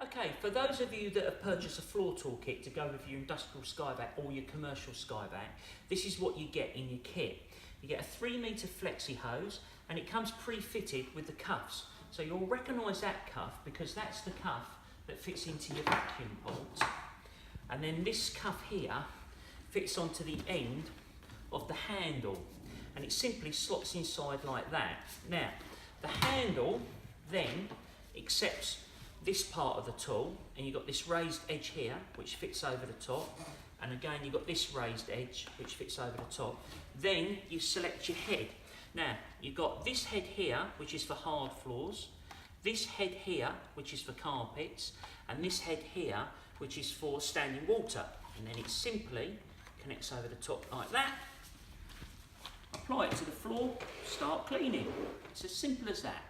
Okay, for those of you that have purchased a floor tool kit to go with your industrial skyvac or your commercial skyvac, this is what you get in your kit. You get a 3 metre flexi hose and it comes pre-fitted with the cuffs. So you'll recognise that cuff because that's the cuff that fits into your vacuum port. And then this cuff here fits onto the end of the handle and it simply slots inside like that. Now, the handle then accepts this part of the tool, and you've got this raised edge here which fits over the top, and again you've got this raised edge which fits over the top. Then you select your head. Now you've got this head here which is for hard floors, this head here which is for carpets, and this head here which is for standing water, and then it simply connects over the top like that. Apply it to the floor, start cleaning. It's as simple as that.